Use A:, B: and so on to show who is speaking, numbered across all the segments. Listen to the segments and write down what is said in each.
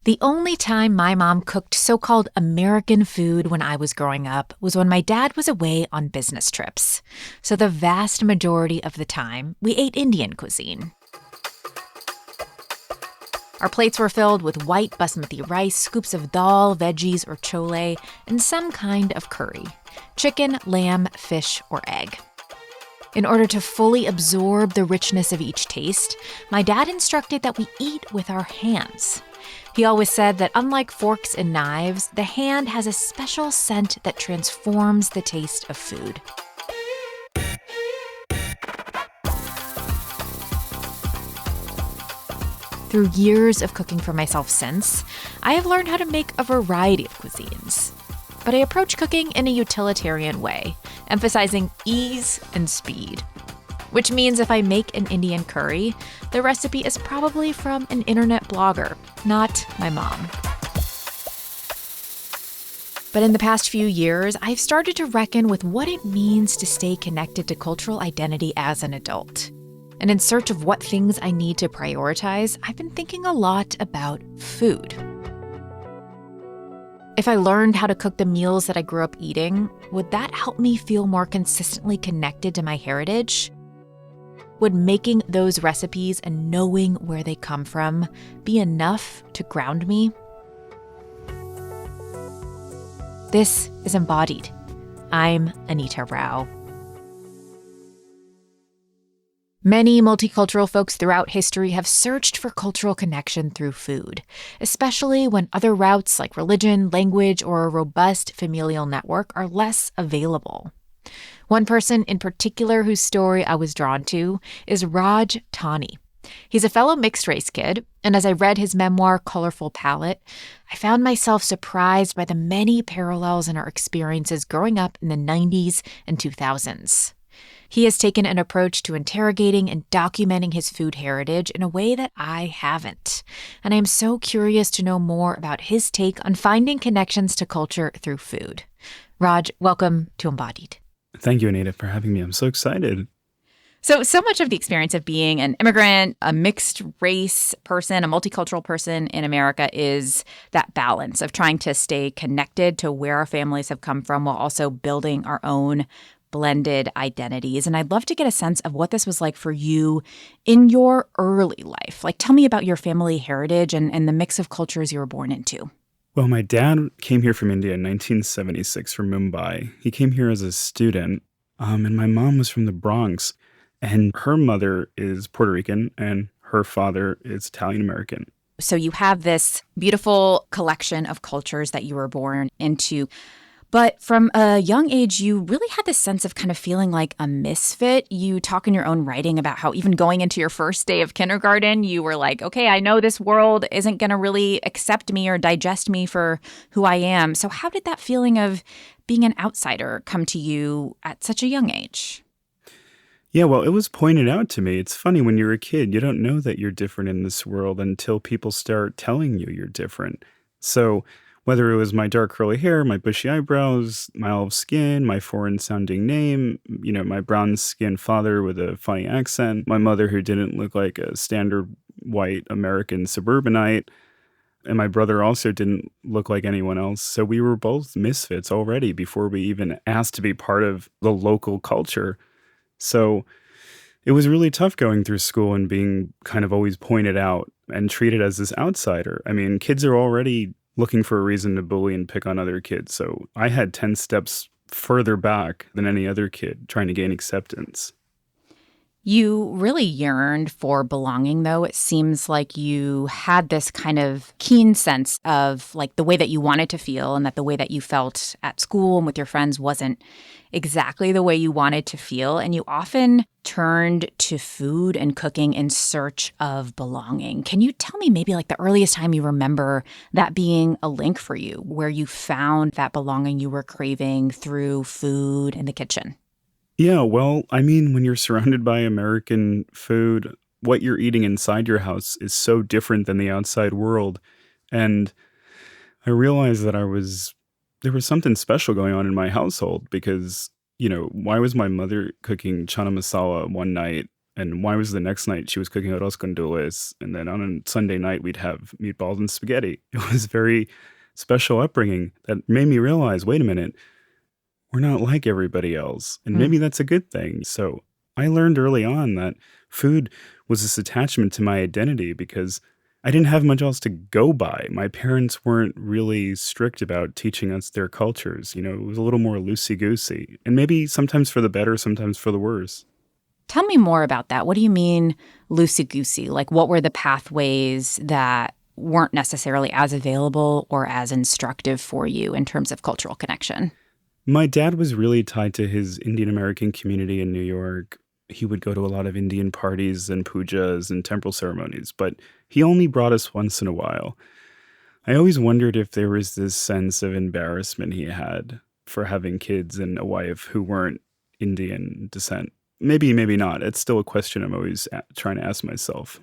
A: The only time my mom cooked so-called American food when I was growing up was when my dad was away on business trips. So the vast majority of the time, we ate Indian cuisine. Our plates were filled with white basmati rice, scoops of dal, veggies, or chole, and some kind of curry: chicken, lamb, fish, or egg. In order to fully absorb the richness of each taste, my dad instructed that we eat with our hands. He always said that unlike forks and knives, the hand has a special scent that transforms the taste of food. Through years of cooking for myself since, I have learned how to make a variety of cuisines. But I approach cooking in a utilitarian way, emphasizing ease and speed. Which means if I make an Indian curry, the recipe is probably from an internet blogger, not my mom. But in the past few years, I've started to reckon with what it means to stay connected to cultural identity as an adult. And in search of what things I need to prioritize, I've been thinking a lot about food. If I learned how to cook the meals that I grew up eating, would that help me feel more consistently connected to my heritage? Would making those recipes and knowing where they come from be enough to ground me? This is Embodied. I'm Anita Rao. Many multicultural folks throughout history have searched for cultural connection through food, especially when other routes like religion, language, or a robust familial network are less available. One person in particular whose story I was drawn to is Raj Tawney. He's a fellow mixed-race kid, and as I read his memoir, Colorful Palette, I found myself surprised by the many parallels in our experiences growing up in the 90s and 2000s. He has taken an approach to interrogating and documenting his food heritage in a way that I haven't. And I am so curious to know more about his take on finding connections to culture through food. Raj, welcome to Embodied.
B: Thank you, Anita, for having me. I'm so excited.
C: So much of the experience of being an immigrant, a mixed race person, a multicultural person in America is that balance of trying to stay connected to where our families have come from while also building our own blended identities. And I'd love to get a sense of what this was like for you in your early life. Like, tell me about your family heritage and the mix of cultures you were born into.
B: Well, my dad came here from India in 1976 from Mumbai. He came here as a student, and my mom was from the Bronx. And her mother is Puerto Rican, and her father is Italian-American.
C: So you have this beautiful collection of cultures that you were born into. But from a young age, you really had this sense of kind of feeling like a misfit. You talk in your own writing about how even going into your first day of kindergarten, you were like, okay, I know this world isn't going to really accept me or digest me for who I am. So how did that feeling of being an outsider come to you at such a young age?
B: Yeah, well, it was pointed out to me. It's funny, when you're a kid, you don't know that you're different in this world until people start telling you you're different. So whether it was my dark curly hair, my bushy eyebrows, my olive skin, my foreign-sounding name, my brown-skinned father with a funny accent, my mother who didn't look like a standard white American suburbanite, and my brother also didn't look like anyone else. So we were both misfits already before we even asked to be part of the local culture. So it was really tough going through school and being kind of always pointed out and treated as this outsider. I mean, kids are already looking for a reason to bully and pick on other kids. So I had 10 steps further back than any other kid trying to gain acceptance.
C: You really yearned for belonging, though. It seems like you had this kind of keen sense of like the way that you wanted to feel, and that the way that you felt at school and with your friends wasn't exactly the way you wanted to feel. And you often turned to food and cooking in search of belonging. Can you tell me maybe like the earliest time you remember that being a link for you, where you found that belonging you were craving through food in the kitchen?
B: Yeah, well, I mean, when you're surrounded by American food, what you're eating inside your house is so different than the outside world. And I realized that there was something special going on in my household because, why was my mother cooking chana masala one night And why was the next night she was cooking arroz con dulces, and then on a Sunday night we'd have meatballs and spaghetti. It was very special upbringing that made me realize, wait a minute, we're not like everybody else. And maybe that's a good thing. So I learned early on that food was this attachment to my identity because I didn't have much else to go by. My parents weren't really strict about teaching us their cultures. You know, it was a little more loosey-goosey. And maybe sometimes for the better, sometimes for the worse.
C: Tell me more about that. What do you mean loosey-goosey? Like, what were the pathways that weren't necessarily as available or as instructive for you in terms of cultural connection?
B: My dad was really tied to his Indian American community in New York. He would go to a lot of Indian parties and pujas and temple ceremonies, but he only brought us once in a while. I always wondered if there was this sense of embarrassment he had for having kids and a wife who weren't Indian descent. Maybe, maybe not. It's still a question I'm always trying to ask myself.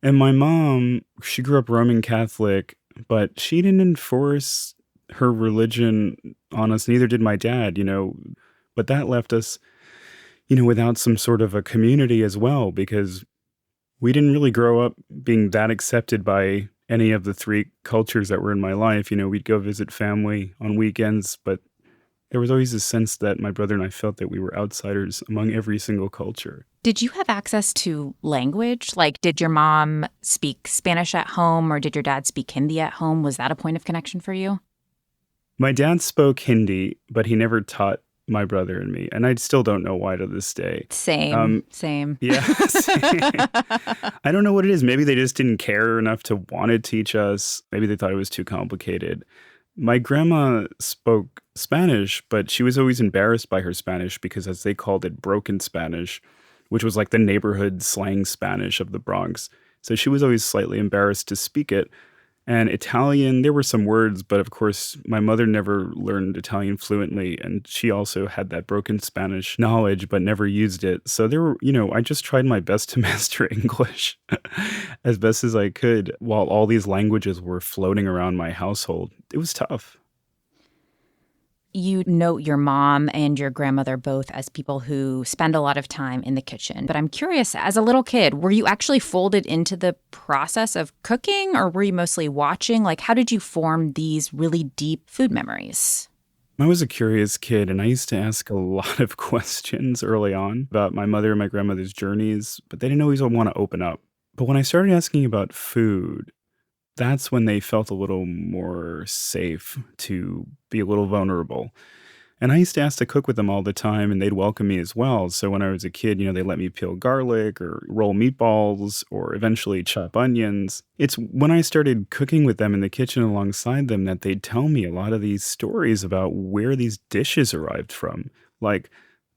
B: And my mom, she grew up Roman Catholic, but she didn't enforce her religion on us. Neither did my dad, but that left us, without some sort of a community as well, because we didn't really grow up being that accepted by any of the three cultures that were in my life. We'd go visit family on weekends, but there was always a sense that my brother and I felt that we were outsiders among every single culture.
C: Did you have access to language? Like, did your mom speak Spanish at home or did your dad speak Hindi at home? Was that a point of connection for you?
B: My dad spoke Hindi, but he never taught my brother and me. And I still don't know why to this day.
C: Same.
B: Yeah. I don't know what it is. Maybe they just didn't care enough to want to teach us. Maybe they thought it was too complicated. My grandma spoke Spanish, but she was always embarrassed by her Spanish because, as they called it, broken Spanish, which was like the neighborhood slang Spanish of the Bronx. So she was always slightly embarrassed to speak it. And Italian, there were some words, but of course, my mother never learned Italian fluently, and she also had that broken Spanish knowledge, but never used it. So there were, I just tried my best to master English as best as I could while all these languages were floating around my household. It was tough.
C: You note your mom and your grandmother both as people who spend a lot of time in the kitchen. But I'm curious, as a little kid, were you actually folded into the process of cooking or were you mostly watching? Like, how did you form these really deep food memories?
B: I was a curious kid and I used to ask a lot of questions early on about my mother and my grandmother's journeys, but they didn't always want to open up. But when I started asking about food, that's when they felt a little more safe to be a little vulnerable. And I used to ask to cook with them all the time, and they'd welcome me as well. So when I was a kid, they let me peel garlic or roll meatballs or eventually chop onions. It's when I started cooking with them in the kitchen alongside them that they'd tell me a lot of these stories about where these dishes arrived from. Like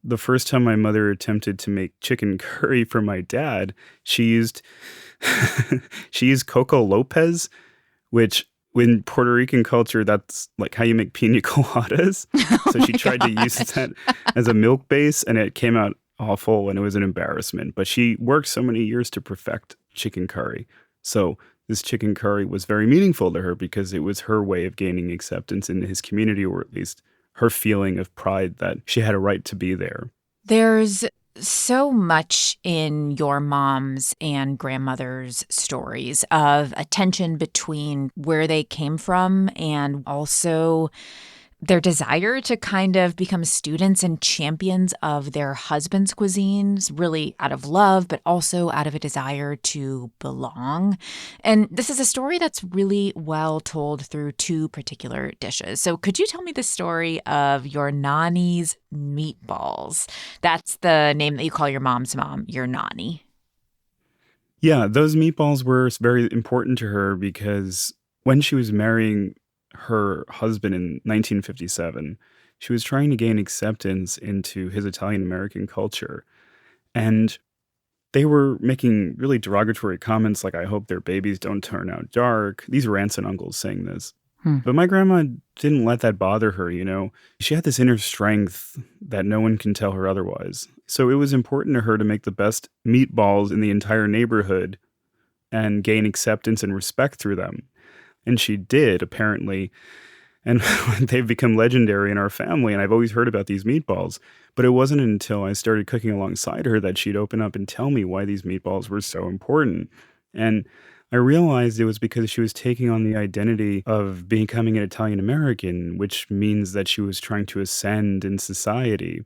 B: the first time my mother attempted to make chicken curry for my dad, she used Coco Lopez, which in Puerto Rican culture, that's like how you make pina coladas. So she tried to use that as a milk base, and it came out awful, and it was an embarrassment. But she worked so many years to perfect chicken curry. So this chicken curry was very meaningful to her because it was her way of gaining acceptance in his community, or at least her feeling of pride that she had a right to be there.
A: There's so much in your mom's and grandmother's stories of a tension between where they came from and also their desire to kind of become students and champions of their husband's cuisines, really out of love, but also out of a desire to belong. And this is a story that's really well told through two particular dishes. So could you tell me the story of your Nani's meatballs? That's the name that you call your mom's mom, your Nani.
B: Yeah, those meatballs were very important to her because when she was marrying her husband in 1957, she was trying to gain acceptance into his Italian-American culture. And they were making really derogatory comments like, I hope their babies don't turn out dark. These were aunts and uncles saying this. But my grandma didn't let that bother her, She had this inner strength that no one can tell her otherwise. So it was important to her to make the best meatballs in the entire neighborhood and gain acceptance and respect through them. And she did, apparently. And they've become legendary in our family, and I've always heard about these meatballs. But it wasn't until I started cooking alongside her that she'd open up and tell me why these meatballs were so important. And I realized it was because she was taking on the identity of becoming an Italian American, which means that she was trying to ascend in society.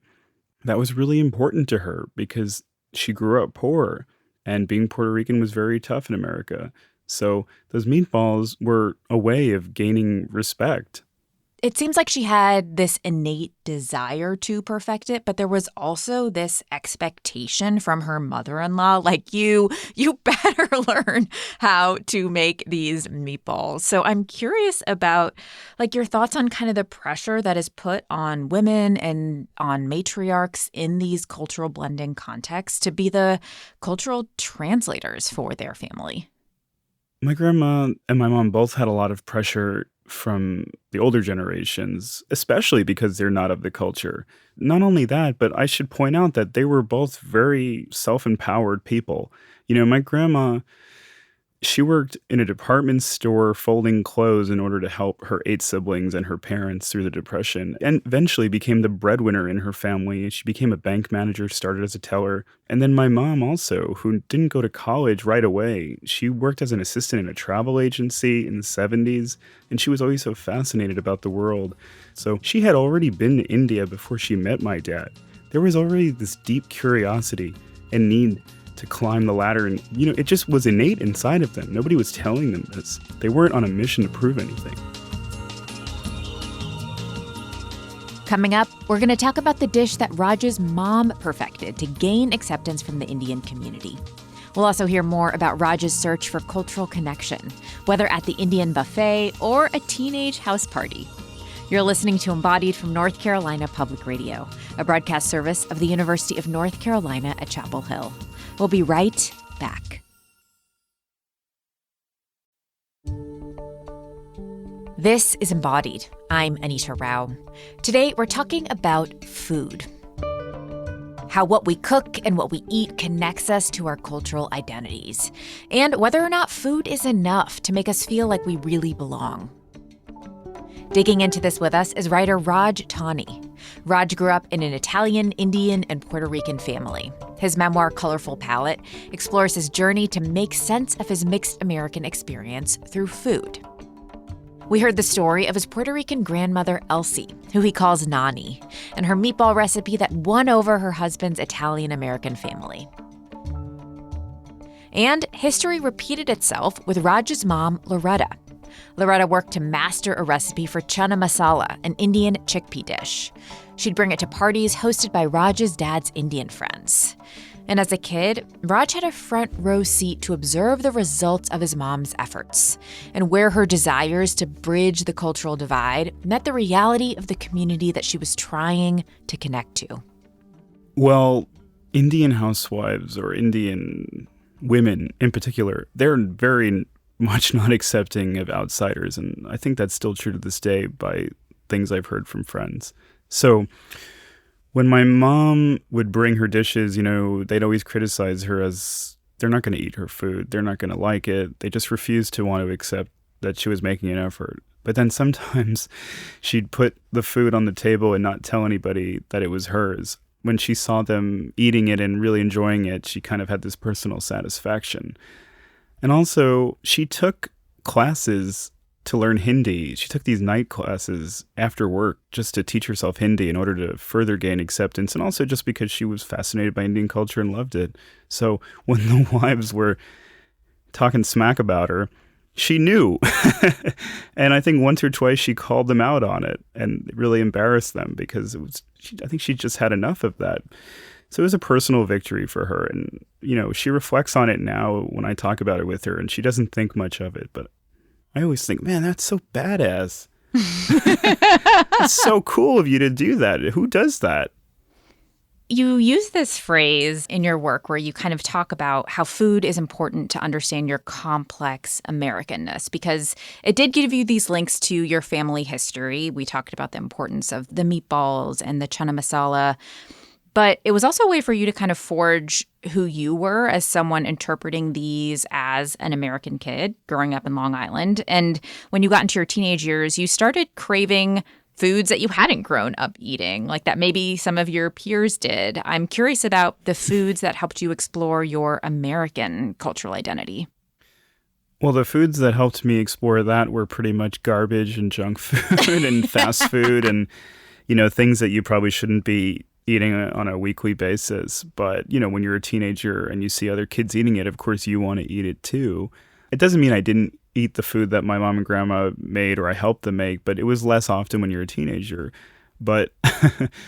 B: That was really important to her because she grew up poor, and being Puerto Rican was very tough in America. So those meatballs were a way of gaining respect.
A: It seems like she had this innate desire to perfect it, but there was also this expectation from her mother-in-law, like, you better learn how to make these meatballs. So I'm curious about, like, your thoughts on kind of the pressure that is put on women and on matriarchs in these cultural blending contexts to be the cultural translators for their family.
B: My grandma and my mom both had a lot of pressure from the older generations, especially because they're not of the culture. Not only that, but I should point out that they were both very self-empowered people. My grandma, she worked in a department store folding clothes in order to help her 8 siblings and her parents through the Depression, and eventually became the breadwinner in her family. She became a bank manager, started as a teller. And then my mom also, who didn't go to college right away, she worked as an assistant in a travel agency in the 70s, and she was always so fascinated about the world. So she had already been to India before she met my dad. There was already this deep curiosity and need to climb the ladder, and it just was innate inside of them. Nobody was telling them this. They weren't on a mission to prove anything.
A: Coming up, we're going to talk about the dish that Raj's mom perfected to gain acceptance from the Indian community. We'll also hear more about Raj's search for cultural connection, whether at the Indian buffet or a teenage house party. You're listening to Embodied from North Carolina Public Radio, a broadcast service of the University of North Carolina at Chapel Hill. We'll be right back. This is Embodied. I'm Anita Rao. Today, we're talking about food. How what we cook and what we eat connects us to our cultural identities, and whether or not food is enough to make us feel like we really belong. Digging into this with us is writer Raj Tawney. Raj grew up in an Italian, Indian, and Puerto Rican family. His memoir, Colorful Palette, explores his journey to make sense of his mixed American experience through food. We heard the story of his Puerto Rican grandmother, Elsie, who he calls Nani, and her meatball recipe that won over her husband's Italian-American family. And history repeated itself with Raj's mom, Loretta. Loretta worked to master a recipe for chana masala, an Indian chickpea dish. She'd bring it to parties hosted by Raj's dad's Indian friends. And as a kid, Raj had a front row seat to observe the results of his mom's efforts and where her desires to bridge the cultural divide met the reality of the community that she was trying to connect to.
B: Well, Indian housewives, or Indian women in particular, they're very much not accepting of outsiders. And I think that's still true to this day by things I've heard from friends. So when my mom would bring her dishes, they'd always criticize her as they're not going to eat her food. They're not going to like it. They just refused to want to accept that she was making an effort. But then sometimes she'd put the food on the table and not tell anybody that it was hers. When she saw them eating it and really enjoying it, she kind of had this personal satisfaction. And also, she took classes to learn Hindi. She took these night classes after work just to teach herself Hindi in order to further gain acceptance, and also just because she was fascinated by Indian culture and loved it. So when the wives were talking smack about her, she knew. And I think once or twice she called them out on it, and it really embarrassed them because I think she just had enough of that. So it was a personal victory for her. And, she reflects on it now when I talk about it with her, and she doesn't think much of it. But I always think, man, that's so badass. It's so cool of you to do that. Who does that?
C: You use this phrase in your work where you kind of talk about how food is important to understand your complex Americanness, because it did give you these links to your family history. We talked about the importance of the meatballs and the chana masala. But it was also a way for you to kind of forge who you were as someone interpreting these as an American kid growing up in Long Island. And when you got into your teenage years, you started craving foods that you hadn't grown up eating, like that maybe some of your peers did. I'm curious about the foods that helped you explore your American cultural identity.
B: Well, the foods that helped me explore that were pretty much garbage and junk food and fast food and, things that you probably shouldn't be eating on a weekly basis. But, when you're a teenager and you see other kids eating it, of course you want to eat it too. It doesn't mean I didn't eat the food that my mom and grandma made or I helped them make, but it was less often when you're a teenager. But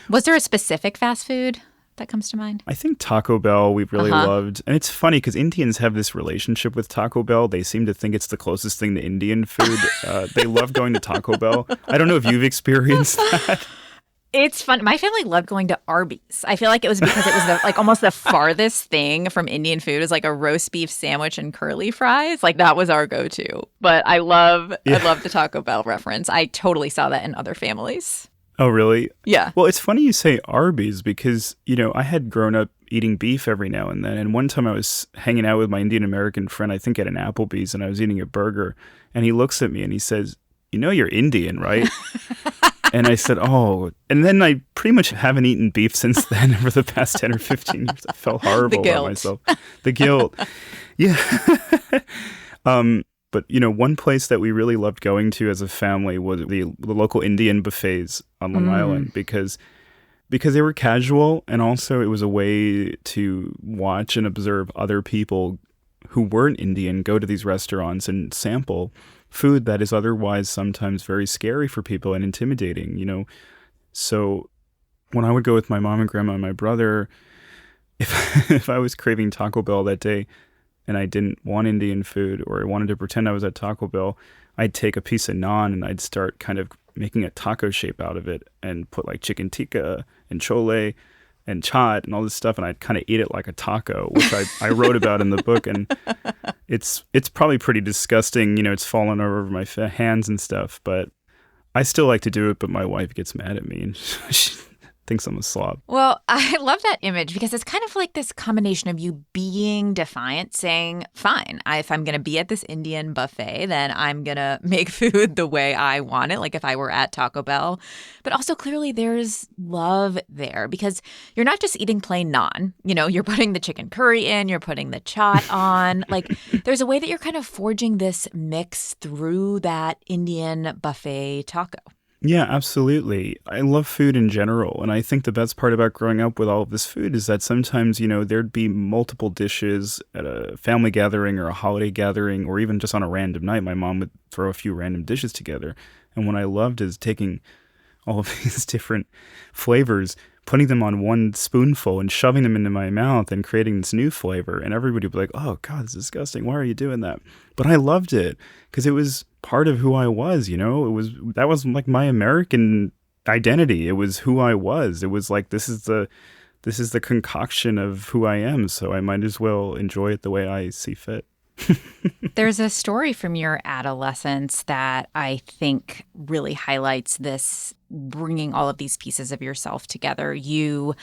C: was there a specific fast food that comes to mind?
B: I think Taco Bell we really loved. And it's funny because Indians have this relationship with Taco Bell. They seem to think it's the closest thing to Indian food. They love going to Taco Bell. I don't know if you've experienced that.
C: It's fun. My family loved going to Arby's. I feel like it was because it was almost the farthest thing from Indian food is like a roast beef sandwich and curly fries. Like that was our go-to. But I love the Taco Bell reference. I totally saw that in other families.
B: Oh, really?
C: Yeah.
B: Well, it's funny you say Arby's because, I had grown up eating beef every now and then. And one time I was hanging out with my Indian American friend, I think at an Applebee's, and I was eating a burger. And he looks at me and he says, you're Indian, right? And I said, oh. And then I pretty much haven't eaten beef since then for the past 10 or 15 years. I felt horrible about myself. The guilt. Yeah. But, one place that we really loved going to as a family was the local Indian buffets on Long Island because they were casual, and also it was a way to watch and observe other people who weren't Indian go to these restaurants and sample food that is otherwise sometimes very scary for people and intimidating. So when I would go with my mom and grandma and my brother, if I was craving Taco Bell that day, and I didn't want Indian food or I wanted to pretend I was at Taco Bell, I'd take a piece of naan and I'd start kind of making a taco shape out of it and put like chicken tikka and chole and chaat and all this stuff, and I'd kind of eat it like a taco, which I wrote about in the book. And it's probably pretty disgusting. It's fallen over my hands and stuff, but I still like to do it, but my wife gets mad at me and she thinks I'm a slob.
C: Well, I love that image because it's kind of like this combination of you being defiant, saying, fine, if I'm going to be at this Indian buffet, then I'm going to make food the way I want it, like if I were at Taco Bell. But also clearly there's love there because you're not just eating plain naan. You're putting the chicken curry in, you're putting the chaat on. Like there's a way that you're kind of forging this mix through that Indian buffet taco.
B: Yeah, absolutely. I love food in general. And I think the best part about growing up with all of this food is that sometimes, there'd be multiple dishes at a family gathering or a holiday gathering, or even just on a random night. My mom would throw a few random dishes together. And what I loved is taking all of these different flavors, putting them on one spoonful and shoving them into my mouth and creating this new flavor. And everybody would be like, oh, God, it's disgusting. Why are you doing that? But I loved it because it was part of who I was, that was like my American identity. It was who I was. It was like, this is the concoction of who I am. So I might as well enjoy it the way I see fit.
C: There's a story from your adolescence that I think really highlights this, bringing all of these pieces of yourself together. You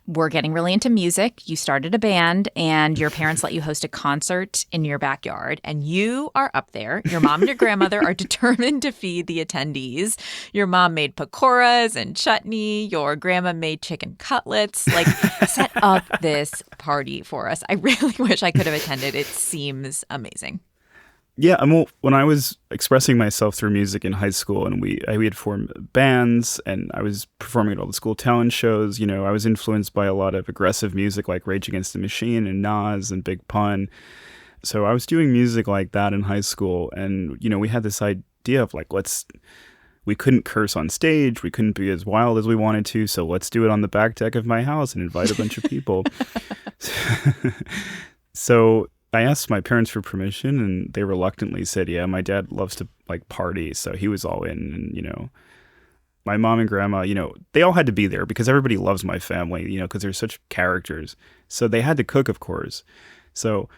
C: were getting really into music. You started a band, and your parents let you host a concert in your backyard. And you are up there. Your mom and your grandmother are determined to feed the attendees. Your mom made pakoras and chutney. Your grandma made chicken cutlets. Like, set up this party for us. I really wish I could have attended. It seems amazing.
B: Yeah, when I was expressing myself through music in high school, and we had formed bands, and I was performing at all the school talent shows, I was influenced by a lot of aggressive music like Rage Against the Machine and Nas and Big Pun. So I was doing music like that in high school, and, we had this idea of like, we couldn't curse on stage, we couldn't be as wild as we wanted to, so let's do it on the back deck of my house and invite a bunch of people. So I asked my parents for permission, and they reluctantly said, yeah, my dad loves to like party, so he was all in. And, my mom and grandma, they all had to be there because everybody loves my family, because they're such characters. So they had to cook, of course. So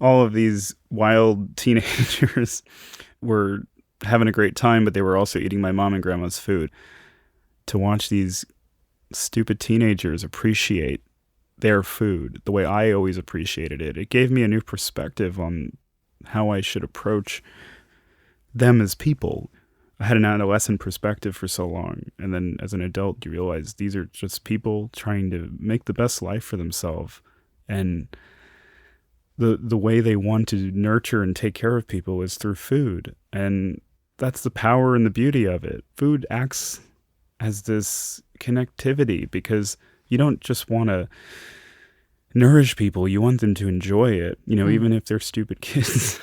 B: all of these wild teenagers were having a great time, but they were also eating my mom and grandma's food. To watch these stupid teenagers appreciate their food the way I always appreciated it. It gave me a new perspective on how I should approach them as people. I had an adolescent perspective for so long, and then as an adult, you realize these are just people trying to make the best life for themselves, and the way they want to nurture and take care of people is through food, and that's the power and the beauty of it. Food acts as this connectivity because you don't just want to nourish people, you want them to enjoy it, even if they're stupid kids.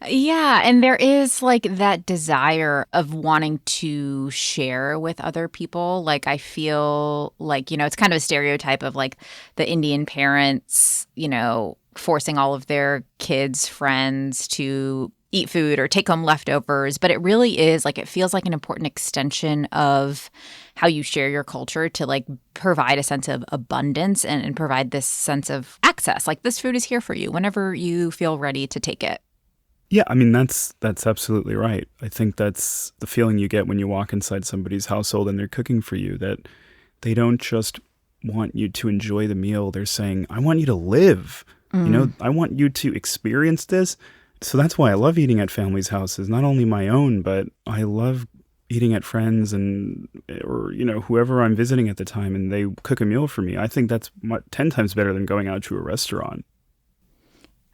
C: Yeah, and there is like that desire of wanting to share with other people. Like I feel like, it's kind of a stereotype of like the Indian parents, forcing all of their kids' friends to eat food or take home leftovers. But it really is like, it feels like an important extension of how you share your culture to like provide a sense of abundance and provide this sense of access. Like this food is here for you whenever you feel ready to take it.
B: Yeah, I mean, that's absolutely right. I think that's the feeling you get when you walk inside somebody's household and they're cooking for you, that they don't just want you to enjoy the meal. They're saying, I want you to live. I want you to experience this. So that's why I love eating at families' houses, not only my own, but I love eating at friends or whoever I'm visiting at the time, and they cook a meal for me. I think that's 10 times better than going out to a restaurant.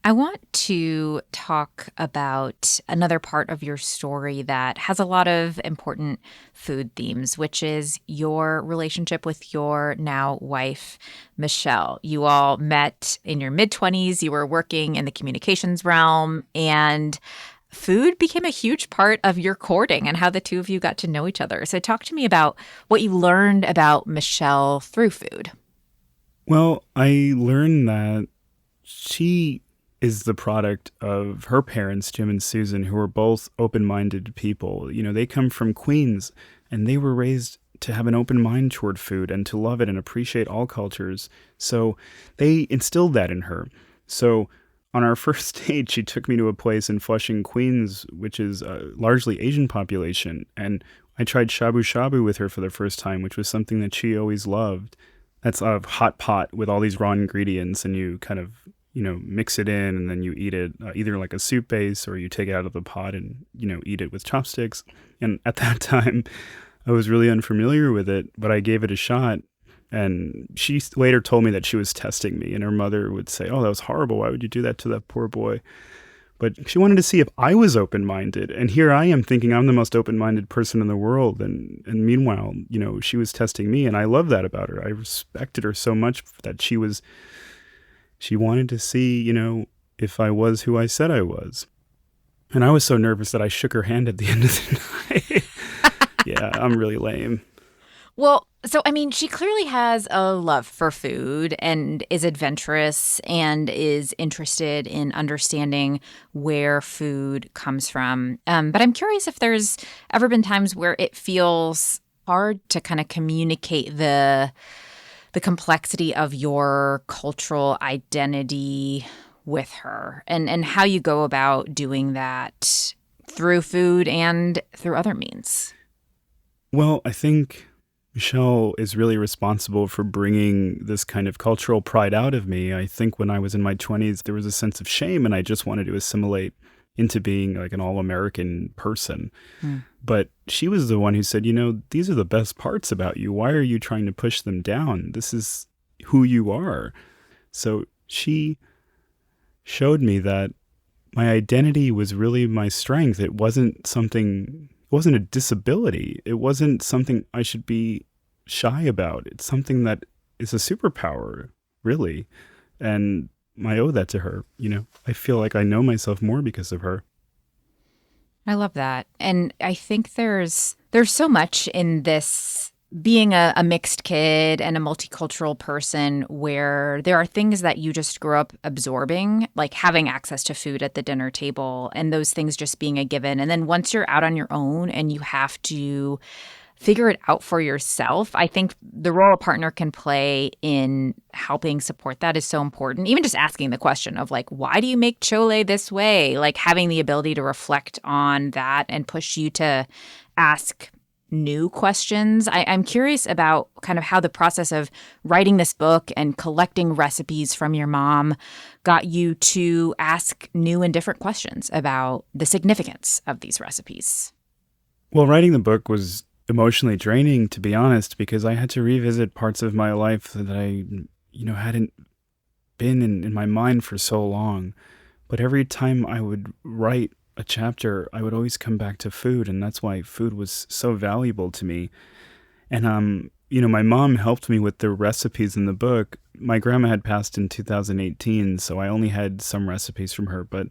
C: I want to talk about another part of your story that has a lot of important food themes, which is your relationship with your now wife, Michelle. You all met in your mid-20s. You were working in the communications realm, and food became a huge part of your courting and how the two of you got to know each other. So talk to me about what you learned about Michelle through food.
B: Well, I learned that she is the product of her parents, Jim and Susan, who are both open-minded people. They come from Queens, and they were raised to have an open mind toward food and to love it and appreciate all cultures. So they instilled that in her. So on our first date, she took me to a place in Flushing, Queens, which is a largely Asian population. And I tried shabu shabu with her for the first time, which was something that she always loved. That's a hot pot with all these raw ingredients, and you kind of mix it in, and then you eat it either like a soup base, or you take it out of the pot and, eat it with chopsticks. And at that time, I was really unfamiliar with it, but I gave it a shot. And she later told me that she was testing me, and her mother would say, "Oh, that was horrible. Why would you do that to that poor boy?" But she wanted to see if I was open-minded. And here I am thinking I'm the most open-minded person in the world. And meanwhile, she was testing me, and I love that about her. I respected her so much that she wanted to see, if I was who I said I was. And I was so nervous that I shook her hand at the end of the night. Yeah, I'm really lame.
C: Well, so, I mean, she clearly has a love for food and is adventurous and is interested in understanding where food comes from. But I'm curious if there's ever been times where it feels hard to kind of communicate the complexity of your cultural identity with her, and how you go about doing that through food and through other means.
B: Well, I think Michelle is really responsible for bringing this kind of cultural pride out of me. I think when I was in my 20s, there was a sense of shame, and I just wanted to assimilate into being like an all-American person. But she was the one who said, these are the best parts about you. Why are you trying to push them down? This is who you are. So she showed me that my identity was really my strength. It wasn't a disability. It wasn't something I should be shy about. It's something that is a superpower, really. And I owe that to her. I feel like I know myself more because of her.
C: I love that. And I think there's so much in this being a mixed kid and a multicultural person where there are things that you just grew up absorbing, like having access to food at the dinner table and those things just being a given. And then once you're out on your own and you have to figure it out for yourself, I think the role a partner can play in helping support that is so important. Even just asking the question of like, why do you make chole this way? Like having the ability to reflect on that and push you to ask new questions. I'm curious about kind of how the process of writing this book and collecting recipes from your mom got you to ask new and different questions about the significance of these recipes.
B: Well, writing the book was emotionally draining, to be honest, because I had to revisit parts of my life that I, hadn't been in my mind for so long. But every time I would write a chapter, I would always come back to food, and that's why food was so valuable to me. And my mom helped me with the recipes in the book. My grandma had passed in 2018, so I only had some recipes from her, but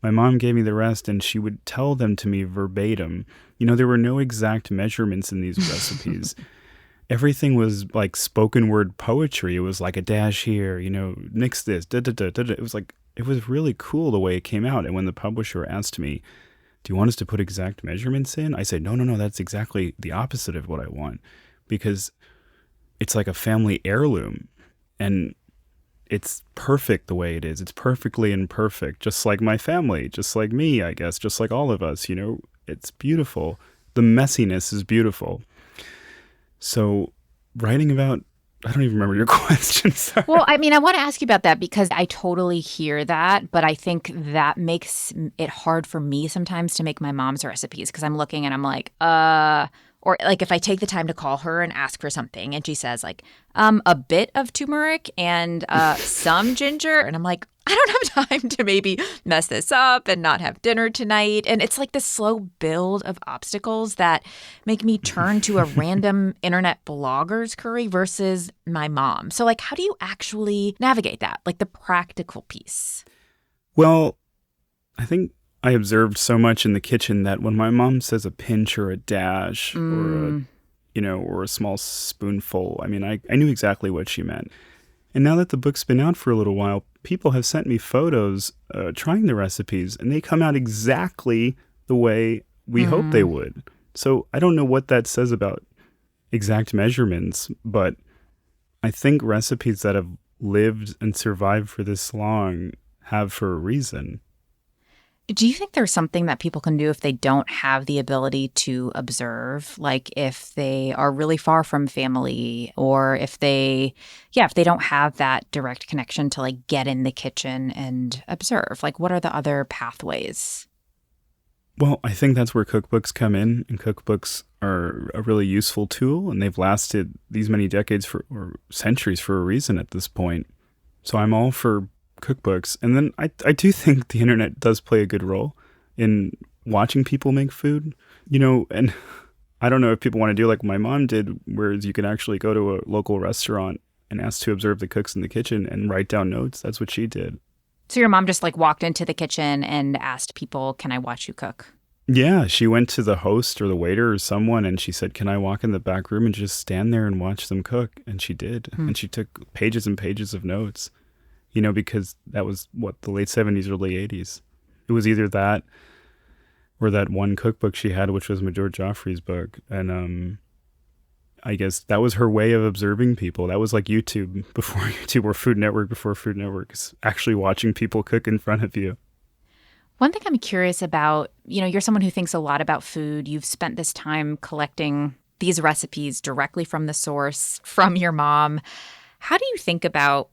B: my mom gave me the rest, and she would tell them to me verbatim. There were no exact measurements in these recipes. Everything was like spoken word poetry. It was like a dash here, nix this, da da da da da. It was really cool the way it came out. And when the publisher asked me, do you want us to put exact measurements in? I said, no, that's exactly the opposite of what I want, because it's like a family heirloom and it's perfect the way it is. It's perfectly imperfect, just like my family, just like me, I guess, just like all of us, it's beautiful. The messiness is beautiful. So writing about, I don't even remember your question. Sorry.
C: Well, I want to ask you about that because I totally hear that, but I think that makes it hard for me sometimes to make my mom's recipes because I'm looking and I'm like, or like if I take the time to call her and ask for something and she says like, a bit of turmeric and some ginger. And I'm like, I don't have time to maybe mess this up and not have dinner tonight. And it's like this slow build of obstacles that make me turn to a random internet blogger's curry versus my mom. So like, how do you actually navigate that? Like the practical piece?
B: Well, I think I observed so much in the kitchen that when my mom says a pinch or a dash or a small spoonful, I knew exactly what she meant. And now that the book's been out for a little while, people have sent me photos trying the recipes, and they come out exactly the way we hoped they would. So I don't know what that says about exact measurements, but I think recipes that have lived and survived for this long have for a reason.
C: Do you think there's something that people can do if they don't have the ability to observe? Like if they are really far from family or if they don't have that direct connection to like get in the kitchen and observe? Like what are the other pathways?
B: Well, I think that's where cookbooks come in, and cookbooks are a really useful tool, and they've lasted these many decades or centuries for a reason at this point. So I'm all for cookbooks. And then I do think the internet does play a good role in watching people make food, and I don't know if people want to do like my mom did, whereas you can actually go to a local restaurant and ask to observe the cooks in the kitchen and write down notes. That's what she did.
C: So your mom just like walked into the kitchen and asked people, can I watch you cook?
B: Yeah, she went to the host or the waiter or someone and she said, can I walk in the back room and just stand there and watch them cook? And she did. And she took pages and pages of notes. Because that was, the late 70s, early 80s. It was either that or that one cookbook she had, which was Major Joffrey's book. And I guess that was her way of observing people. That was like YouTube before YouTube, or Food Network before Food Network, is actually watching people cook in front of you.
C: One thing I'm curious about, you're someone who thinks a lot about food. You've spent this time collecting these recipes directly from the source, from your mom. How do you think about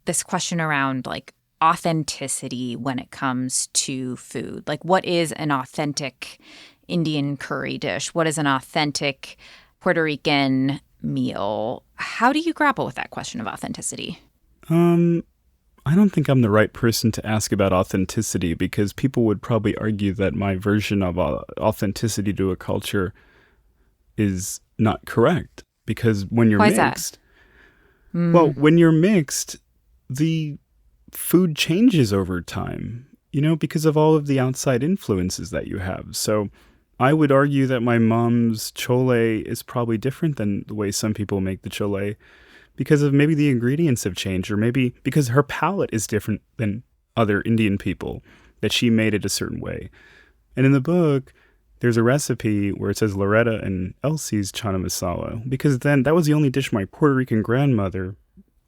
C: this question around like authenticity when it comes to food? Like what is an authentic Indian curry dish? What is an authentic Puerto Rican meal? How do you grapple with that question of authenticity?
B: I don't think I'm the right person to ask about authenticity, because people would probably argue that my version of authenticity to a culture is not correct. Because when you're mixed, when you're mixed, the food changes over time, because of all of the outside influences that you have. So I would argue that my mom's chole is probably different than the way some people make the chole, because of maybe the ingredients have changed, or maybe because her palate is different than other Indian people, that she made it a certain way. And in the book, there's a recipe where it says Loretta and Elsie's chana masala, because then that was the only dish my Puerto Rican grandmother,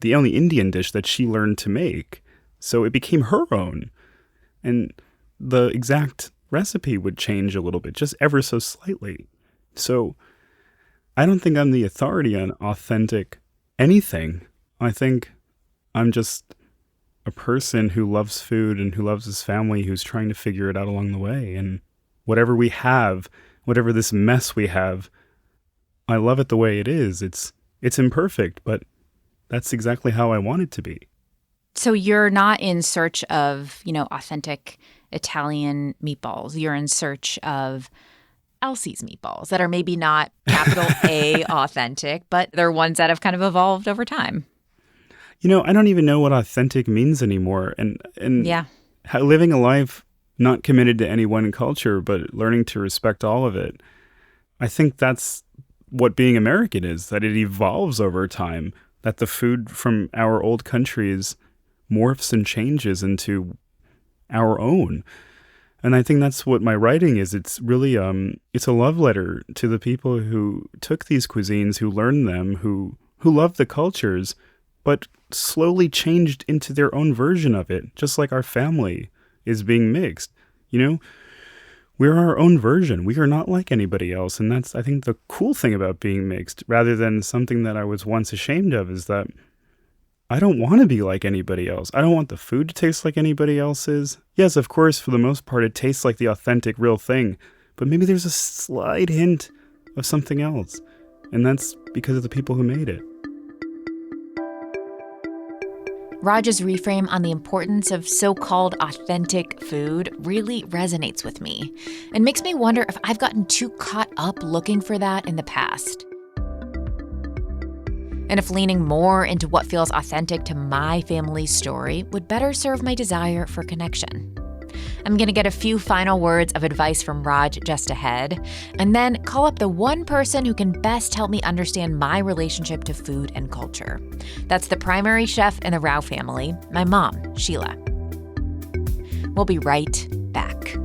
B: the only Indian dish that she learned to make. So it became her own. And the exact recipe would change a little bit, just ever so slightly. So I don't think I'm the authority on authentic anything. I think I'm just a person who loves food and who loves his family, who's trying to figure it out along the way. And whatever we have, whatever this mess we have, I love it the way it is. It's imperfect, but that's exactly how I want it to be.
C: So you're not in search of, authentic Italian meatballs. You're in search of Elsie's meatballs that are maybe not capital A authentic, but they're ones that have kind of evolved over time.
B: I don't even know what authentic means anymore. And
C: Yeah.
B: Living a life not committed to any one culture, but learning to respect all of it. I think that's what being American is, that it evolves over time, that the food from our old countries morphs and changes into our own. And I think that's what my writing is. It's really, it's a love letter to the people who took these cuisines, who learned them, who loved the cultures, but slowly changed into their own version of it, just like our family is being mixed. We're our own version. We are not like anybody else. And that's, I think, the cool thing about being mixed, rather than something that I was once ashamed of, is that I don't want to be like anybody else. I don't want the food to taste like anybody else's. Yes, of course, for the most part, it tastes like the authentic, real thing. But maybe there's a slight hint of something else. And that's because of the people who made it.
A: Raj's reframe on the importance of so-called authentic food really resonates with me and makes me wonder if I've gotten too caught up looking for that in the past. And if leaning more into what feels authentic to my family's story would better serve my desire for connection. I'm going to get a few final words of advice from Raj just ahead, and then call up the one person who can best help me understand my relationship to food and culture. That's the primary chef in the Rao family, my mom, Sheila. We'll be right back.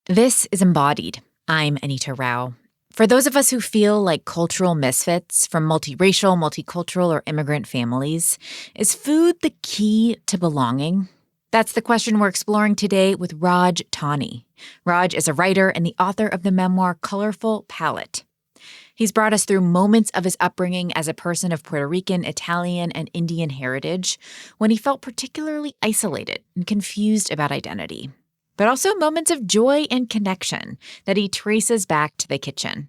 A: This is Embodied. I'm Anita Rao. For those of us who feel like cultural misfits from multiracial, multicultural, or immigrant families, is food the key to belonging? That's the question we're exploring today with Raj Tawney. Raj is a writer and the author of the memoir Colorful Palette. He's brought us through moments of his upbringing as a person of Puerto Rican, Italian, and Indian heritage when he felt particularly isolated and confused about identity, but also moments of joy and connection that he traces back to the kitchen.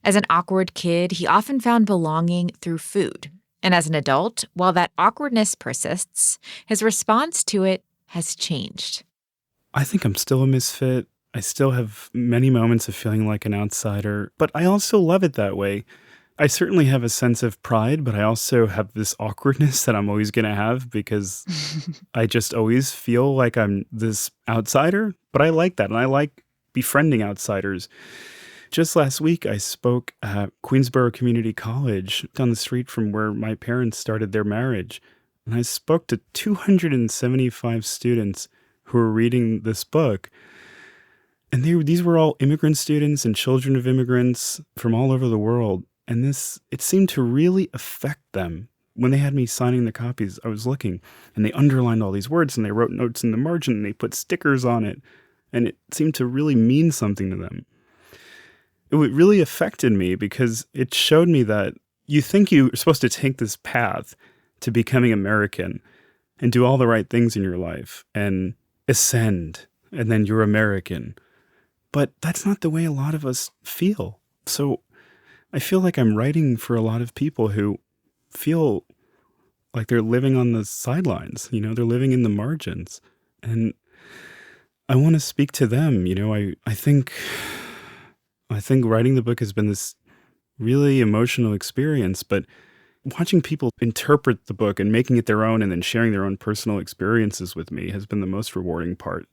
A: As an awkward kid, he often found belonging through food. And as an adult, while that awkwardness persists, his response to it has changed.
B: I think I'm still a misfit. I still have many moments of feeling like an outsider, but I also love it that way. I certainly have a sense of pride, but I also have this awkwardness that I'm always going to have because I just always feel like I'm this outsider. But I like that, and I like befriending outsiders. Just last week, I spoke at Queensborough Community College down the street from where my parents started their marriage. And I spoke to 275 students who were reading this book. And these were all immigrant students and children of immigrants from all over the world. And it seemed to really affect them. When they had me signing the copies, I was looking, and they underlined all these words, and they wrote notes in the margin, and they put stickers on it. And it seemed to really mean something to them. It really affected me because it showed me that you think you're supposed to take this path to becoming American and do all the right things in your life and ascend, and then you're American. But that's not the way a lot of us feel. So I feel like I'm writing for a lot of people who feel like they're living on the sidelines, they're living in the margins. And I want to speak to them. I think writing the book has been this really emotional experience, but watching people interpret the book and making it their own and then sharing their own personal experiences with me has been the most rewarding part.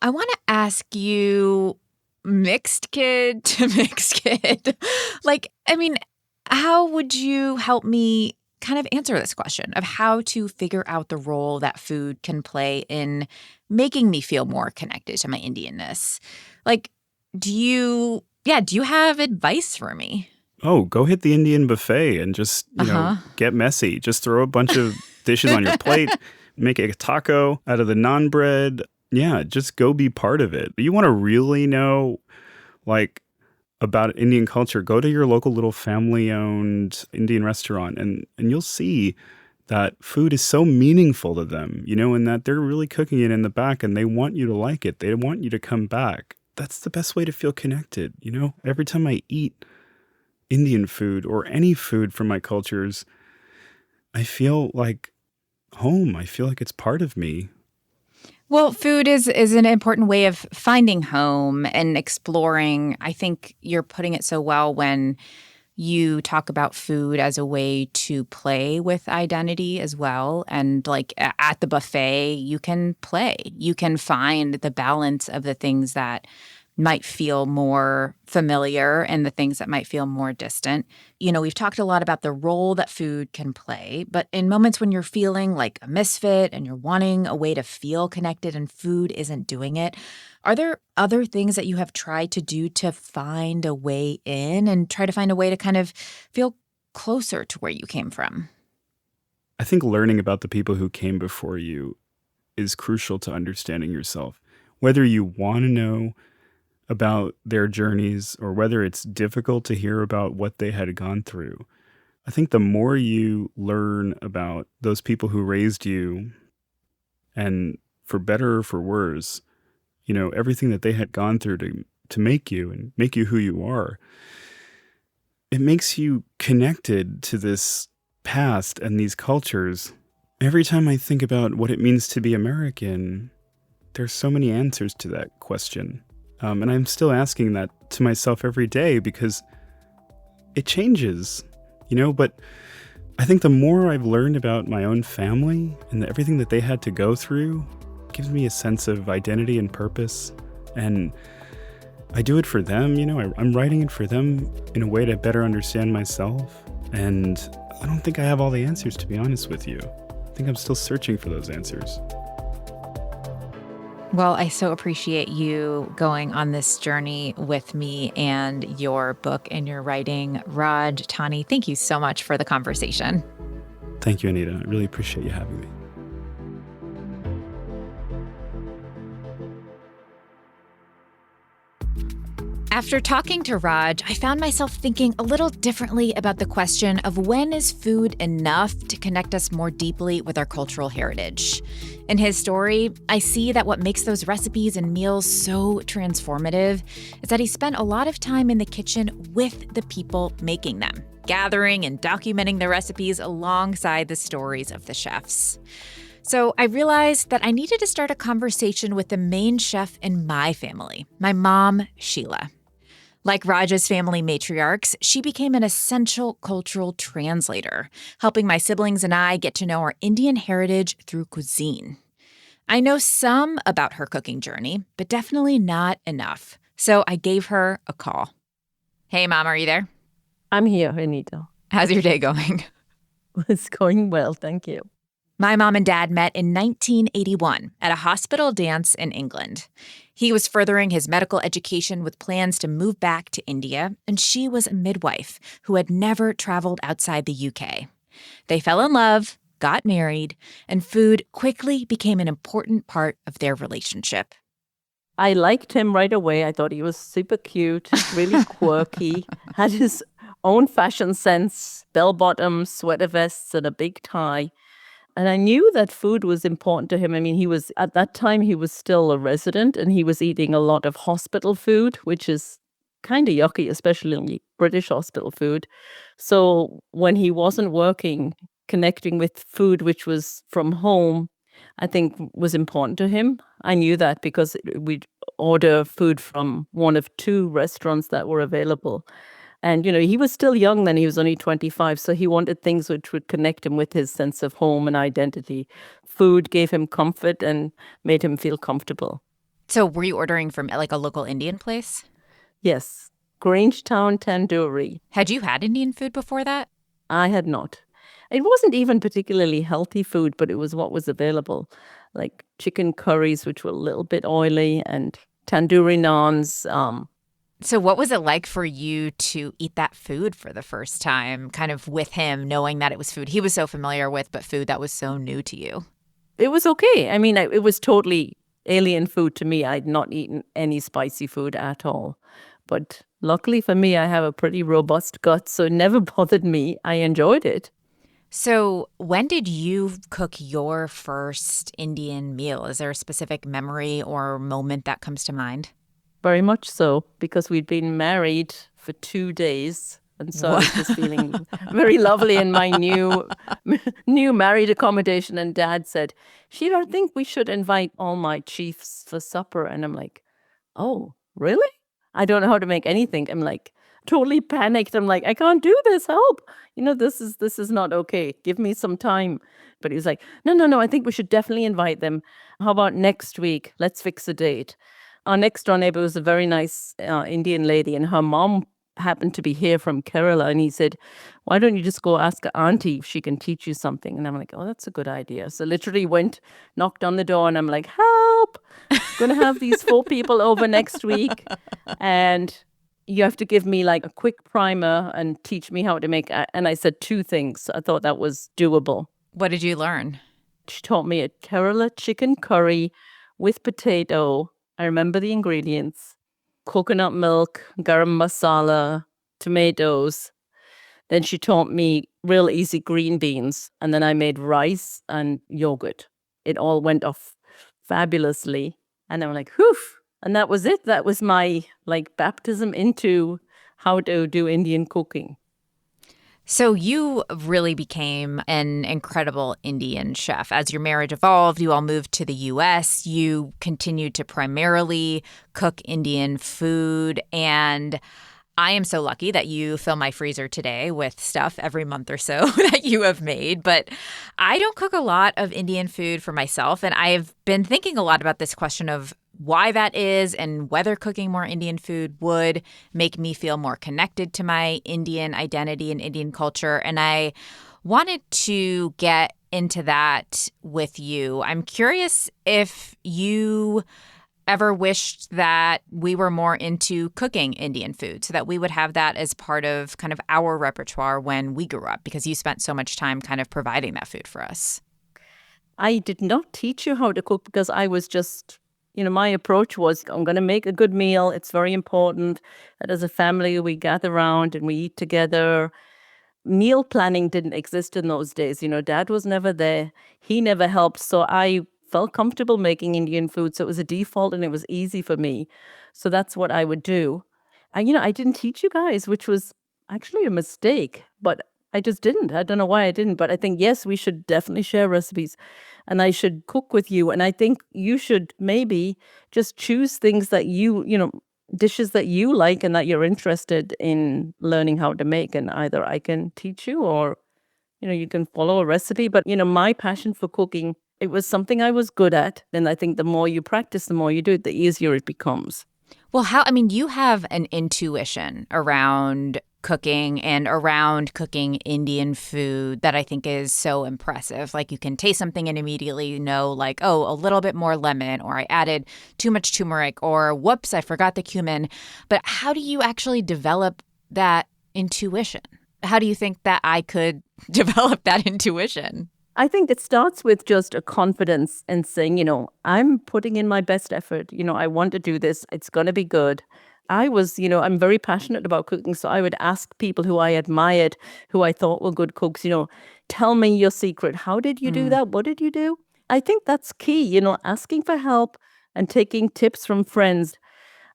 C: I want to ask you, mixed kid to mixed kid, how would you help me kind of answer this question of how to figure out the role that food can play in making me feel more connected to my Indianness? Do you have advice for me?
B: Oh, go hit the Indian buffet and just, get messy. Just throw a bunch of dishes on your plate, make a taco out of the naan bread, Yeah, just go be part of it. You want to really know, like, about Indian culture, go to your local little family-owned Indian restaurant, and you'll see that food is so meaningful to them, and that they're really cooking it in the back and they want you to like it. They want you to come back. That's the best way to feel connected. Every time I eat Indian food or any food from my cultures, I feel like home. I feel like it's part of me.
C: Well, food is an important way of finding home and exploring. I think you're putting it so well when you talk about food as a way to play with identity as well. And like at the buffet, you can play. You can find the balance of the things that might feel more familiar and the things that might feel more distant. We've talked a lot about the role that food can play, but in moments when you're feeling like a misfit and you're wanting a way to feel connected and food isn't doing it, are there other things that you have tried to do to find a way in and try to find a way to kind of feel closer to where you came from?
B: I think learning about the people who came before you is crucial to understanding yourself. Whether you want to know about their journeys or whether it's difficult to hear about what they had gone through, I think the more you learn about those people who raised you, and for better or for worse, everything that they had gone through to make you and make you who you are, it makes you connected to this past and these cultures. Every time I think about what it means to be American, there's so many answers to that question. And I'm still asking that to myself every day because it changes, but I think the more I've learned about my own family and everything that they had to go through gives me a sense of identity and purpose. And I do it for them, I'm writing it for them in a way to better understand myself. And I don't think I have all the answers, to be honest with you. I think I'm still searching for those answers.
C: Well, I so appreciate you going on this journey with me and your book and your writing. Raj Tawney, thank you so much for the conversation.
B: Thank you, Anita. I really appreciate you having me.
A: After talking to Raj, I found myself thinking a little differently about the question of when is food enough to connect us more deeply with our cultural heritage. In his story, I see that what makes those recipes and meals so transformative is that he spent a lot of time in the kitchen with the people making them, gathering and documenting the recipes alongside the stories of the chefs. So I realized that I needed to start a conversation with the main chef in my family, my mom, Sheila. Like Raj's family matriarchs, she became an essential cultural translator, helping my siblings and I get to know our Indian heritage through cuisine. I know some about her cooking journey, but definitely not enough. So I gave her a call. Hey, Mom, are you there?
D: I'm here, Anita.
C: How's your day going?
D: It's going well, thank you.
A: My mom and dad met in 1981 at a hospital dance in England. He was furthering his medical education with plans to move back to India, and she was a midwife who had never traveled outside the UK. They fell in love, got married, and food quickly became an important part of their relationship.
D: I liked him right away. I thought he was super cute, really quirky, had his own fashion sense, bell-bottoms, sweater vests, and a big tie. And I knew that food was important to him. I mean, at that time, he was still a resident and he was eating a lot of hospital food, which is kind of yucky, especially British hospital food. So when he wasn't working, connecting with food, which was from home, I think was important to him. I knew that because we'd order food from one of two restaurants that were available. And, he was still young then. He was only 25. So he wanted things which would connect him with his sense of home and identity. Food gave him comfort and made him feel comfortable.
C: So were you ordering from like a local Indian place?
D: Yes. Grangetown Tandoori.
C: Had you had Indian food before that?
D: I had not. It wasn't even particularly healthy food, but it was what was available. Like chicken curries, which were a little bit oily, and tandoori naans.
C: So what was it like for you to eat that food for the first time, kind of with him, knowing that it was food he was so familiar with, but food that was so new to you?
D: It was okay. I mean, it was totally alien food to me. I'd not eaten any spicy food at all. But luckily for me, I have a pretty robust gut, so it never bothered me. I enjoyed it.
A: So, when did you cook your first Indian meal? Is there a specific memory or moment that comes to mind?
D: Very much so, because we'd been married for 2 days. And so I was just feeling very lovely in my new married accommodation. And Dad said, Sheila, I think we should invite all my chiefs for supper. And I'm like, oh, really? I don't know how to make anything. I'm like totally panicked. I'm like, I can't do this. Help. This is not okay. Give me some time. But he was like, no, I think we should definitely invite them. How about next week? Let's fix a date. Our next door neighbor was a very nice Indian lady, and her mom happened to be here from Kerala. And he said, why don't you just go ask auntie if she can teach you something? And I'm like, oh, that's a good idea. So literally knocked on the door, and I'm like, help, I'm going to have these 4 people over next week. And you have to give me like a quick primer and teach me how to make. And I said 2 things. I thought that was doable.
A: What did you learn?
D: She taught me a Kerala chicken curry with potato. I remember the ingredients: coconut milk, garam masala, tomatoes. Then she taught me real easy green beans. And then I made rice and yogurt. It all went off fabulously. And I'm like, whew. And that was it. That was my baptism into how to do Indian cooking.
A: So you really became an incredible Indian chef. As your marriage evolved, you all moved to the U.S. You continued to primarily cook Indian food. And I am so lucky that you fill my freezer today with stuff every month or so that you have made. But I don't cook a lot of Indian food for myself. And I've been thinking a lot about this question of why that is and whether cooking more Indian food would make me feel more connected to my Indian identity and Indian culture. And I wanted to get into that with you. I'm curious if you ever wished that we were more into cooking Indian food so that we would have that as part of kind of our repertoire when we grew up, because you spent so much time kind of providing that food for us.
D: I did not teach you how to cook because I was just, my approach was, I'm going to make a good meal. It's very important that as a family, we gather around and we eat together. Meal planning didn't exist in those days. Dad was never there. He never helped. So I felt comfortable making Indian food. So it was a default and it was easy for me. So that's what I would do. And, I didn't teach you guys, which was actually a mistake, but I just didn't. I don't know why I didn't, but I think, yes, we should definitely share recipes and I should cook with you. And I think you should maybe just choose things that dishes that you like and that you're interested in learning how to make. And either I can teach you or, you can follow a recipe. But, my passion for cooking, it was something I was good at. And I think the more you practice, the more you do it, the easier it becomes.
A: Well, you have an intuition around cooking and around cooking Indian food that I think is so impressive. Like you can taste something and immediately know like, oh, a little bit more lemon, or I added too much turmeric, or whoops, I forgot the cumin. But how do you actually develop that intuition? How do you think that I could develop that intuition?
D: I think it starts with just a confidence and saying, I'm putting in my best effort. I want to do this. It's going to be good. I was, I'm very passionate about cooking. So I would ask people who I admired, who I thought were good cooks, tell me your secret. How did you do that? What did you do? I think that's key, asking for help and taking tips from friends.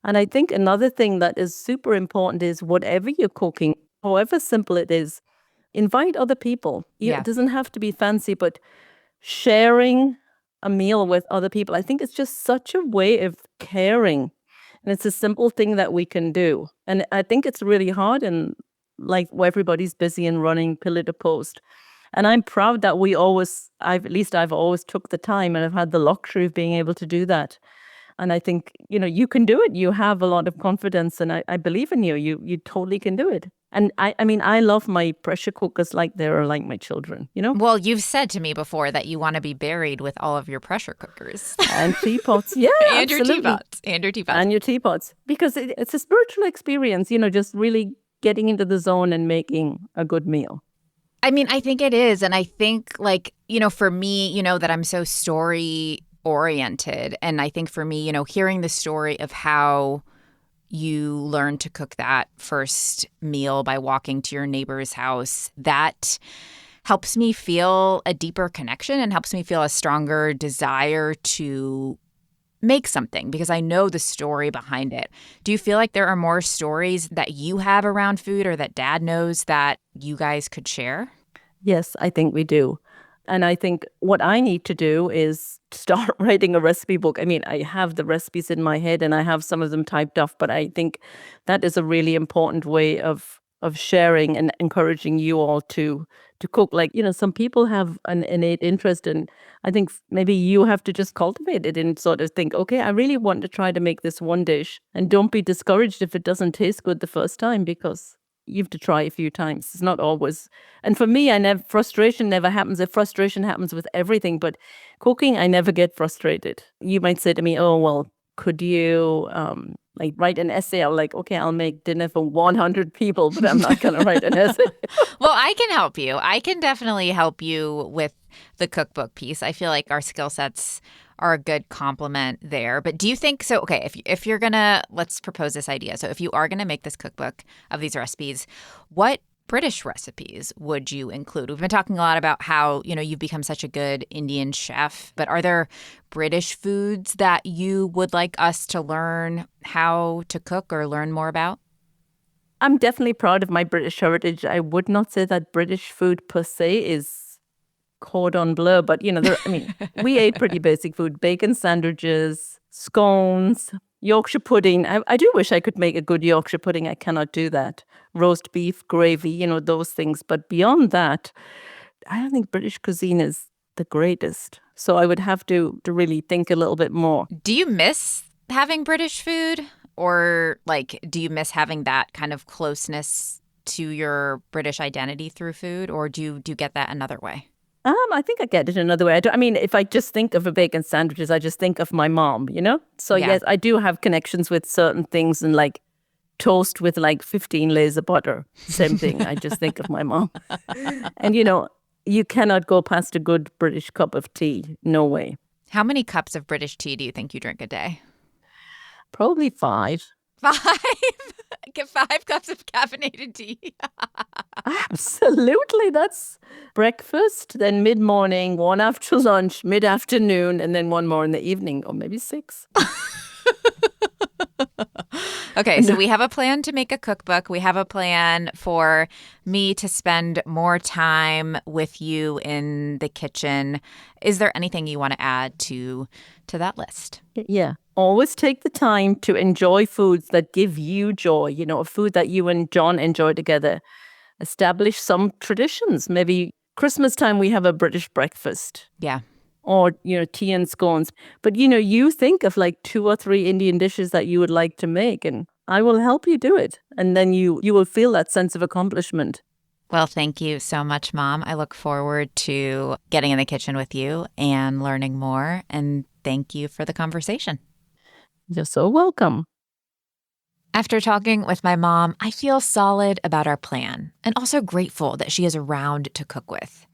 D: And I think another thing that is super important is whatever you're cooking, however simple it is, invite other people. It doesn't have to be fancy, but sharing a meal with other people, I think it's just such a way of caring. And it's a simple thing that we can do. And I think it's really hard and where everybody's busy and running pillar to post. And I'm proud that I've always took the time and I've had the luxury of being able to do that. And I think, you can do it. You have a lot of confidence and I believe in you. You totally can do it. And I love my pressure cookers like they're like my children,
A: Well, you've said to me before that you want to be buried with all of your pressure cookers.
D: And teapots. Yeah,
A: and
D: absolutely.
A: Your teapots. And your teapots.
D: And your teapots. Because it's a spiritual experience, just really getting into the zone and making a good meal. I
A: think it is. And I think for me, that I'm so story
C: oriented. And I think for me, hearing the story of how you learned to cook that first meal by walking to your neighbor's house, that helps me feel a deeper connection and helps me feel a stronger desire to make something because I know the story behind it. Do you feel like there are more stories that you have around food or that Dad knows that you guys could share?
D: Yes, I think we do. And I think what I need to do is start writing a recipe book. I mean, I have the recipes in my head and I have some of them typed up, but I think that is a really important way of sharing and encouraging you all to cook. Like, some people have an innate interest, and I think maybe you have to just cultivate it and sort of think, okay, I really want to try to make this one dish, and don't be discouraged if it doesn't taste good the first time, because you have to try a few times. It's not always. And for me, frustration never happens. If frustration happens with everything, but cooking, I never get frustrated. You might say to me, oh, well, could you write an essay? I'm like, okay, I'll make dinner for 100 people, but I'm not going to write an essay.
C: Well, I can help you. I can definitely help you with the cookbook piece. I feel like our skill sets are a good complement there. But do you think so? Okay, if you're gonna, let's propose this idea. So if you are gonna make this cookbook of these recipes, what British recipes would you include? We've been talking a lot about how, you've become such a good Indian chef, but are there British foods that you would like us to learn how to cook or learn more about?
D: I'm definitely proud of my British heritage. I would not say that British food per se is cordon bleu, but we ate pretty basic food: bacon sandwiches, scones, Yorkshire pudding. I do wish I could make a good Yorkshire pudding. I cannot do that. Roast beef, gravy, those things. But beyond that, I don't think British cuisine is the greatest. So I would have to really think a little bit more.
C: Do you miss having British food? Or do you miss having that kind of closeness to your British identity through food? Or do you get that another way?
D: I think I get it another way. If I just think of a bacon sandwiches, I just think of my mom, So
C: Yeah.
D: Yes, I do have connections with certain things, and toast with 15 layers of butter. Same thing. I just think of my mom. And you cannot go past a good British cup of tea. No way.
C: How many cups of British tea do you think you drink a day?
D: Probably 5.
C: 5? Get 5 cups of caffeinated tea.
D: Absolutely. That's breakfast, then mid-morning, one after lunch, mid-afternoon, and then one more in the evening, or maybe 6.
C: Okay, so we have a plan to make a cookbook. We have a plan for me to spend more time with you in the kitchen. Is there anything you want to add to that list?
D: Yeah. Always take the time to enjoy foods that give you joy, a food that you and John enjoy together. Establish some traditions. Maybe Christmas time we have a British breakfast.
C: Yeah.
D: Or, tea and scones. But, you think of 2 or 3 Indian dishes that you would like to make, and I will help you do it. And then you will feel that sense of accomplishment.
C: Well, thank you so much, Mom. I look forward to getting in the kitchen with you and learning more. And thank you for the conversation.
D: You're so welcome.
A: After talking with my mom, I feel solid about our plan and also grateful that she is around to cook with.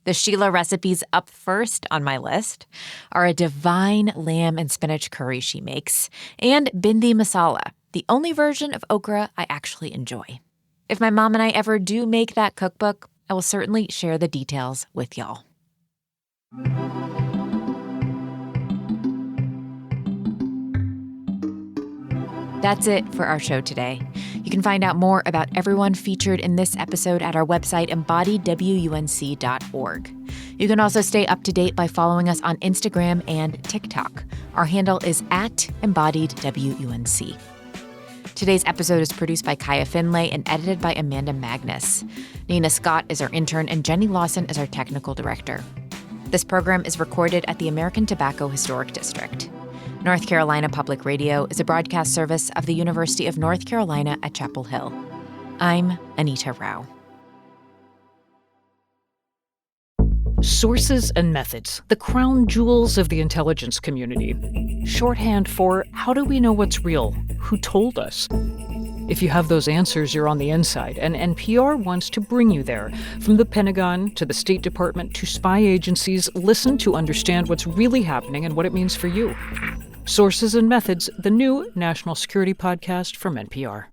A: The Sheila recipes up first on my list are a divine lamb and spinach curry she makes and bindi masala, the only version of okra I actually enjoy. If my mom and I ever do make that cookbook, I will certainly share the details with y'all. That's it for our show today. You can find out more about everyone featured in this episode at our website, embodiedwunc.org. You can also stay up to date by following us on Instagram and TikTok. Our handle is @embodiedwunc. Today's episode is produced by Kaya Finlay and edited by Amanda Magnus. Nina Scott is our intern, and Jenny Lawson is our technical director. This program is recorded at the American Tobacco Historic District. North Carolina Public Radio is a broadcast service of the University of North Carolina at Chapel Hill. I'm Anita Rao.
E: Sources and methods, the crown jewels of the intelligence community. Shorthand for how do we know what's real? Who told us? If you have those answers, you're on the inside, and NPR wants to bring you there. From the Pentagon to the State Department to spy agencies, listen to understand what's really happening and what it means for you. Sources and Methods, the new national security podcast from NPR.